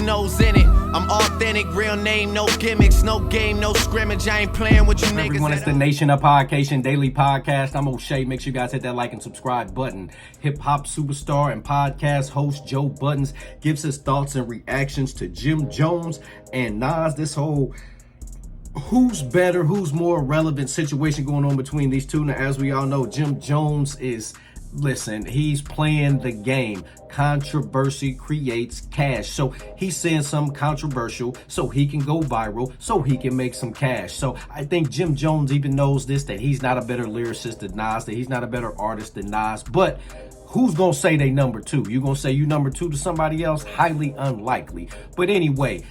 your nose in it. I'm authentic, real name, no gimmicks, no game, no scrimmage. I ain't playing with you niggas. Everyone, it's the Nation of Podcation Daily Podcast. I'm O'Shea. Make sure you guys hit that like and subscribe button. Hip-hop superstar and podcast host Joe Budden gives his thoughts and reactions to Jim Jones and Nas. This whole who's better, who's more relevant situation going on between these two. Now, as we all know, Jim Jones is... Listen, he's playing the game. Controversy creates cash. So he's saying something controversial so he can go viral, so he can make some cash. So I think Jim Jones even knows this, that he's not a better lyricist than Nas, that he's not a better artist than Nas. But who's going to say they number two? You going to say you number two to somebody else? Highly unlikely. But anyway,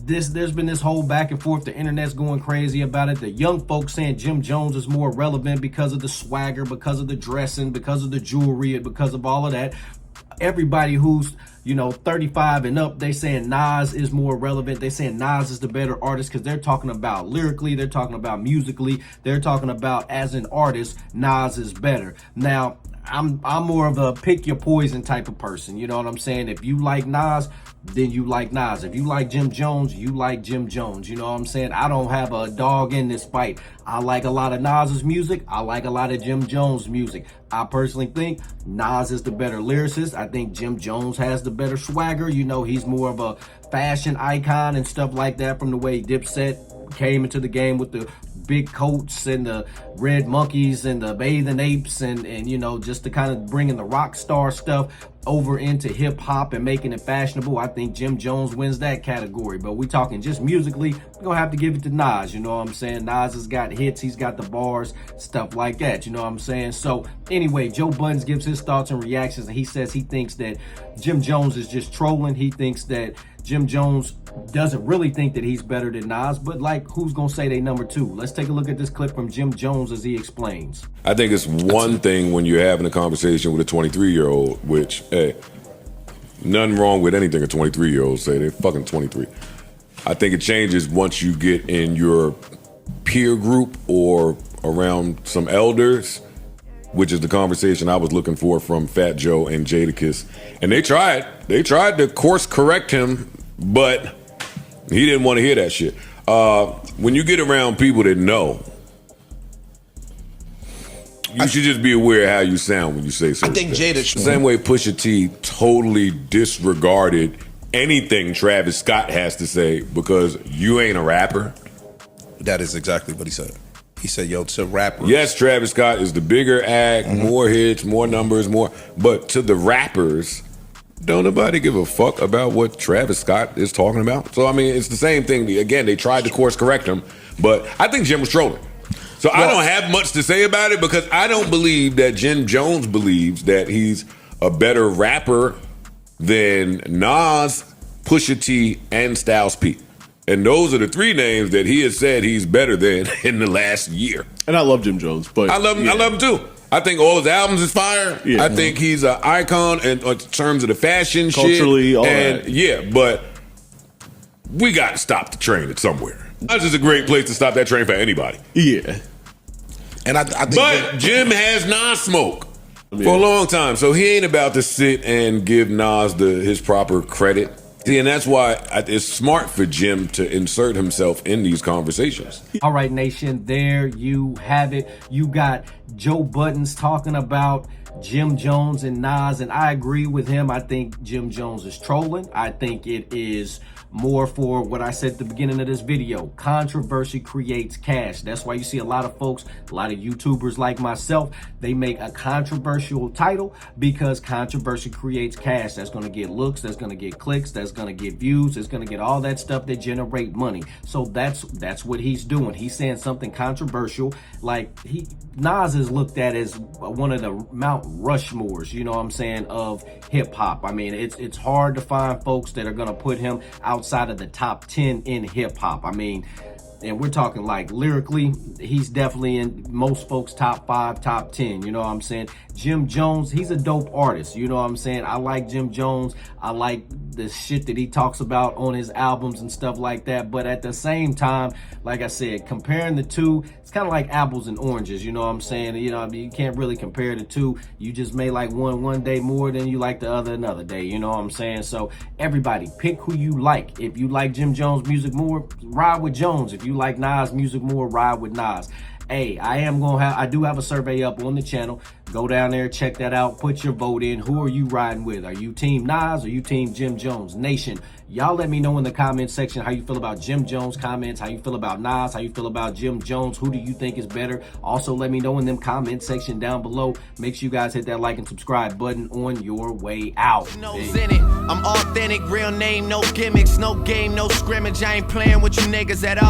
there's been this whole back and forth. The internet's going crazy about it. The young folks saying Jim Jones is more relevant because of the swagger, because of the dressing, because of the jewelry, and because of all of that. Everybody who's 35 and up, they saying Nas is more relevant. They saying Nas is the better artist because they're talking about lyrically, they're talking about musically, they're talking about as an artist, Nas is better. Now, I'm more of a pick your poison type of person. You know what I'm saying? If you like Nas, then you like Nas. If you like Jim Jones, you like Jim Jones. You know what I'm saying? I don't have a dog in this fight. I like a lot of Nas's music. I like a lot of Jim Jones' music. I personally think Nas is the better lyricist. I think Jim Jones has the better swagger. He's more of a fashion icon and stuff like that from the way Dipset came into the game with the big coats and the red monkeys and the bathing apes and just to kind of bringing the rock star stuff over into hip hop and making it fashionable. I think Jim Jones wins that category. But we talking just musically, we're gonna have to give it to Nas. You know what I'm saying? Nas has got hits, he's got the bars, stuff like that. You know what I'm saying? So anyway, Joe Budden gives his thoughts and reactions, and he says he thinks that Jim Jones is just trolling. He thinks that Jim Jones doesn't really think that he's better than Nas, but who's gonna say they number two? Let's take a look at this clip from Jim Jones as he explains. I think it's one thing when you're having a conversation with a 23-year-old, which, hey, nothing wrong with anything a 23-year-old say. They're fucking 23. I think it changes once you get in your peer group or around some elders, which is the conversation I was looking for from Fat Joe and Jadakiss. And they tried to course correct him, but he didn't want to hear that shit. When you get around people that know, you should just be aware of how you sound when you say certain things. The same way Pusha T totally disregarded anything Travis Scott has to say because you ain't a rapper. That is exactly what he said. He said, yo, to rappers. Yes, Travis Scott is the bigger act, more hits, more numbers, more. But to the rappers, don't nobody give a fuck about what Travis Scott is talking about. So, I mean, it's the same thing. Again, they tried to course correct him, but I think Jim was trolling. So I don't have much to say about it because I don't believe that Jim Jones believes that he's a better rapper than Nas, Pusha T, and Styles P. And those are the three names that he has said he's better than in the last year. And I love Jim Jones, but I love him. Yeah. I love him too. I think all his albums is fire. Yeah. I think he's an icon in terms of the fashion culturally, shit. All and that. Yeah, but we got to stop the train at somewhere. That's just a great place to stop that train for anybody. Yeah. And I think but Jim has Nas smoke for a long time, so he ain't about to sit and give Nas his proper credit. See, and that's why it's smart for Jim to insert himself in these conversations. All right, Nation, there you have it. You got Joe Budden talking about Jim Jones and Nas, and I agree with him. I think Jim Jones is trolling. I think it is more for what I said at the beginning of this video. Controversy creates cash. That's why you see a lot of folks, a lot of YouTubers like myself, they make a controversial title because controversy creates cash. That's going to get looks, that's going to get clicks, that's going to get views, it's going to get all that stuff that generate money. So that's what he's doing. He's saying something controversial. Like Nas is looked at as one of the Mount Rushmores, you know what I'm saying, of hip hop. I mean, it's hard to find folks that are going to put him outside of the top 10 in hip hop. I mean, And we're talking like lyrically, he's definitely in most folks' top 5, top 10. You know what I'm saying? Jim Jones, he's a dope artist. You know what I'm saying? I like Jim Jones. I like the shit that he talks about on his albums and stuff like that. But at the same time, like I said, comparing the two, it's kind of like apples and oranges. You know what I'm saying? You know, I mean, you can't really compare the two. You just may like one day more than you like the other another day. You know what I'm saying? So everybody pick who you like. If you like Jim Jones music more, ride with Jones. If you like Nas music more, ride with Nas. Hey, I do have a survey up on the channel. Go down there, check that out, put your vote in. Who are you riding with? Are you team Nas or you team Jim Jones? Nation, y'all let me know in the comment section how you feel about Jim Jones comments, how you feel about Nas, how you feel about Jim Jones. Who do you think is better? Also, let me know in them comment section down below. Make sure you guys hit that like and subscribe button on your way out. In it. I'm authentic, real name, no gimmicks, no game, no scrimmage. I ain't playing with you niggas at all.